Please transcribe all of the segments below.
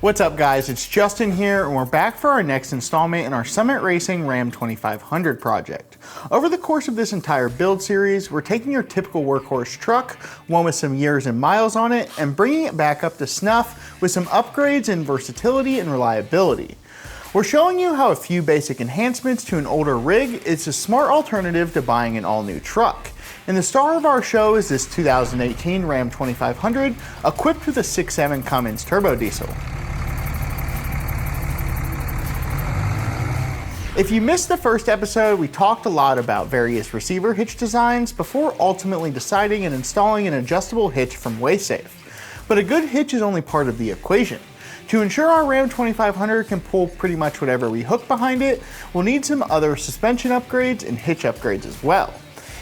What's up guys, it's Justin here and we're back for our next installment in our Summit Racing Ram 2500 project. Over the course of this entire build series, we're taking your typical workhorse truck, one with some years and miles on it, and bringing it back up to snuff with some upgrades in versatility and reliability. We're showing you how a few basic enhancements to an older rig is a smart alternative to buying an all-new truck. And the star of our show is this 2018 Ram 2500 equipped with a 6.7 Cummins turbo diesel. If you missed the first episode, we talked a lot about various receiver hitch designs before ultimately deciding and installing an adjustable hitch from WaySafe. But a good hitch is only part of the equation. To ensure our Ram 2500 can pull pretty much whatever we hook behind it, we'll need some other suspension upgrades and hitch upgrades as well.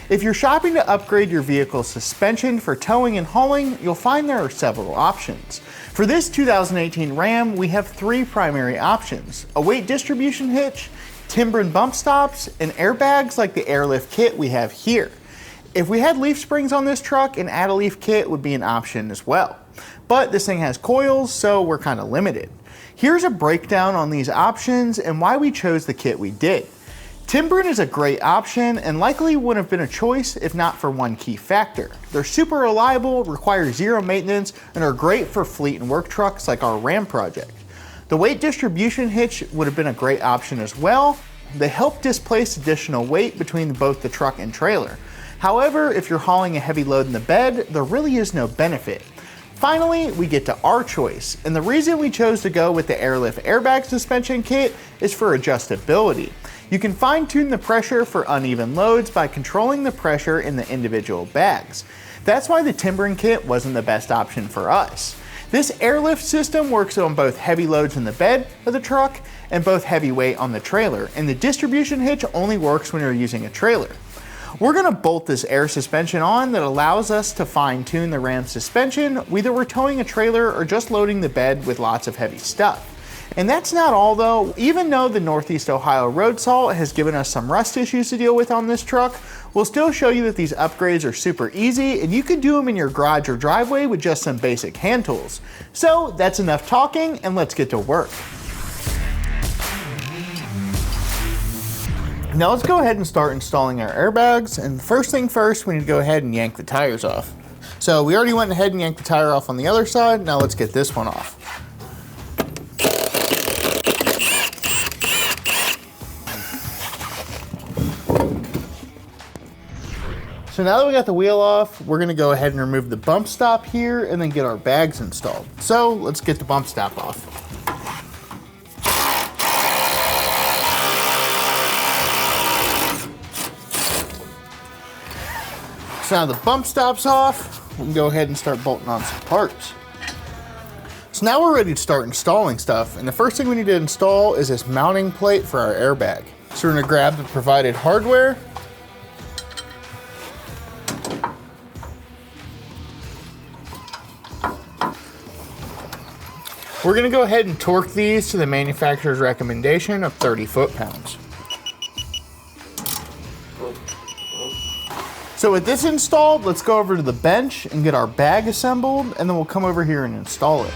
If you're shopping to upgrade your vehicle's suspension for towing and hauling, you'll find there are several options. For this 2018 Ram, we have three primary options: a weight distribution hitch, timber and bump stops, and airbags like the airlift kit we have here. If we had leaf springs on this truck, an add a leaf kit would be an option as well. But this thing has coils, so we're kind of limited. Here's a breakdown on these options and why we chose the kit we did. Timbering is a great option and likely would have been a choice if not for one key factor. They're super reliable, require zero maintenance, and are great for fleet and work trucks like our Ram project. The weight distribution hitch would have been a great option as well. They help displace additional weight between both the truck and trailer. However, if you're hauling a heavy load in the bed, there really is no benefit. Finally, we get to our choice, and the reason we chose to go with the airlift airbag suspension kit is for adjustability. You can fine-tune the pressure for uneven loads by controlling the pressure in the individual bags. That's why the timbering kit wasn't the best option for us. This airlift system works on both heavy loads in the bed of the truck and both heavy weight on the trailer, and the distribution hitch only works when you're using a trailer. We're going to bolt this air suspension on that allows us to fine-tune the Ram suspension, whether we're towing a trailer or just loading the bed with lots of heavy stuff. And that's not all though. Even though the Northeast Ohio road salt has given us some rust issues to deal with on this truck, we'll still show you that these upgrades are super easy and you could do them in your garage or driveway with just some basic hand tools. So that's enough talking and let's get to work. Now let's go ahead and start installing our airbags, and first thing first, we need to go ahead and yank the tires off. So we already went ahead and yanked the tire off on the other side, now let's get this one off. So now that we got the wheel off, we're gonna go ahead and remove the bump stop here and then get our bags installed. So let's get the bump stop off. So now the bump stop's off, we can go ahead and start bolting on some parts. So now we're ready to start installing stuff, and the first thing we need to install is this mounting plate for our airbag. So we're gonna grab the provided hardware. We're gonna go ahead and torque these to the manufacturer's recommendation of 30 foot-pounds. So with this installed, let's go over to the bench and get our bag assembled, and then we'll come over here and install it.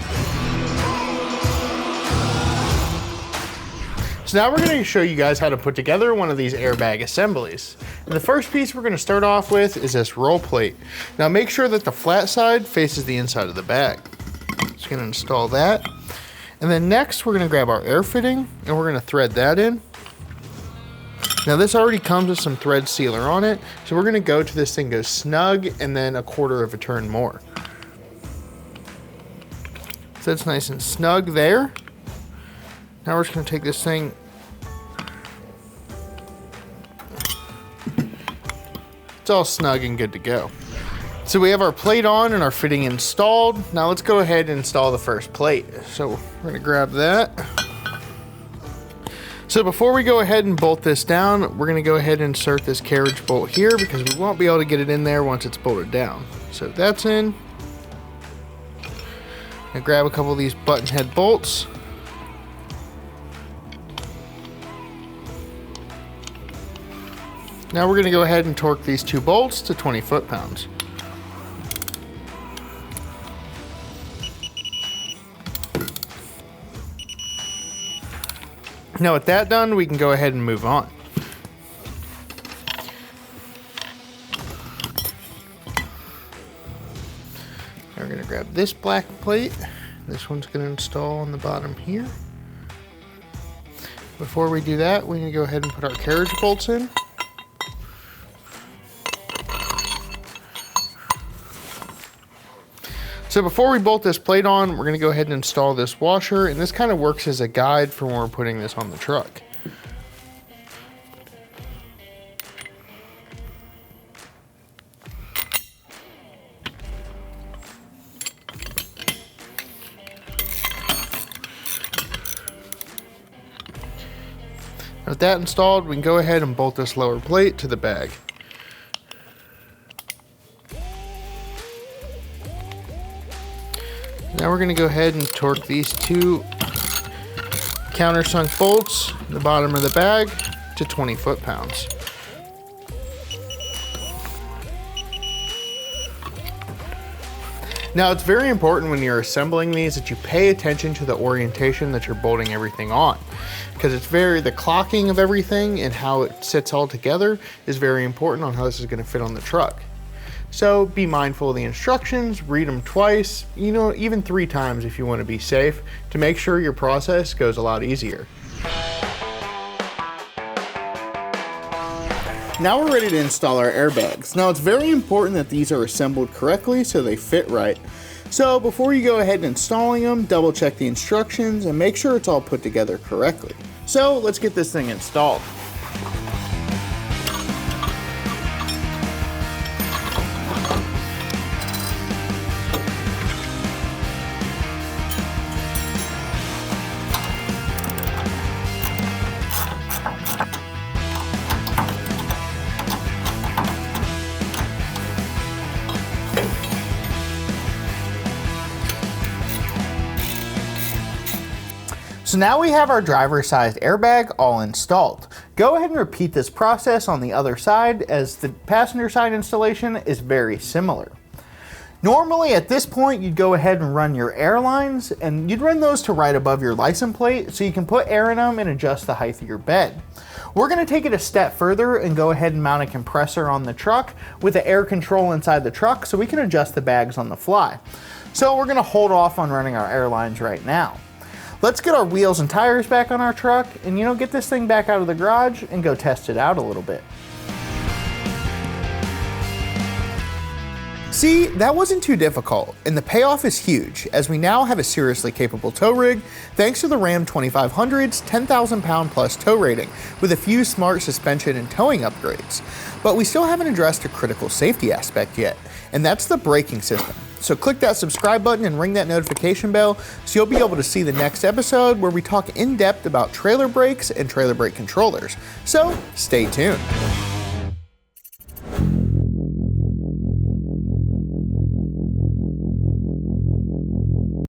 So now we're going to show you guys how to put together one of these airbag assemblies. And the first piece we're going to start off with is this roll plate. Now make sure that the flat side faces the inside of the bag. Just going to install that. And then next we're going to grab our air fitting and we're going to thread that in. Now this already comes with some thread sealer on it, so we're gonna go to this thing goes snug and then a quarter of a turn more. So it's nice and snug there. Now we're just gonna take this thing, it's all snug and good to go. So we have our plate on and our fitting installed. Now let's go ahead and install the first plate. So we're gonna grab that. So before we go ahead and bolt this down, we're gonna go ahead and insert this carriage bolt here because we won't be able to get it in there once it's bolted down. So that's in. Now grab a couple of these button head bolts. Now we're gonna go ahead and torque these two bolts to 20 foot-pounds. Now with that done, we can go ahead and move on. Now we're gonna grab this black plate. This one's gonna install on the bottom here. Before we do that, we're gonna go ahead and put our carriage bolts in. So before we bolt this plate on, we're gonna go ahead and install this washer, and this kind of works as a guide for when we're putting this on the truck. With that installed, we can go ahead and bolt this lower plate to the bag. Now we're going to go ahead and torque these two countersunk bolts in the bottom of the bag to 20 foot-pounds. Now it's very important when you're assembling these that you pay attention to the orientation that you're bolting everything on, because the clocking of everything and how it sits all together is very important on how this is going to fit on the truck. So be mindful of the instructions, read them twice, even 3 times if you want to be safe, to make sure your process goes a lot easier. Now we're ready to install our airbags. Now it's very important that these are assembled correctly so they fit right. So before you go ahead and installing them, double check the instructions and make sure it's all put together correctly. So let's get this thing installed. So now we have our driver-sized airbag all installed. Go ahead and repeat this process on the other side, as the passenger side installation is very similar. Normally at this point you'd go ahead and run your air lines, and you'd run those to right above your license plate so you can put air in them and adjust the height of your bed. We're going to take it a step further and go ahead and mount a compressor on the truck with the air control inside the truck so we can adjust the bags on the fly. So we're going to hold off on running our air lines right now. Let's get our wheels and tires back on our truck and get this thing back out of the garage and go test it out a little bit. See, that wasn't too difficult, and the payoff is huge, as we now have a seriously capable tow rig thanks to the Ram 2500's 10,000 pound plus tow rating with a few smart suspension and towing upgrades. But we still haven't addressed a critical safety aspect yet, and that's the braking system. So click that subscribe button and ring that notification bell so you'll be able to see the next episode where we talk in depth about trailer brakes and trailer brake controllers. So stay tuned.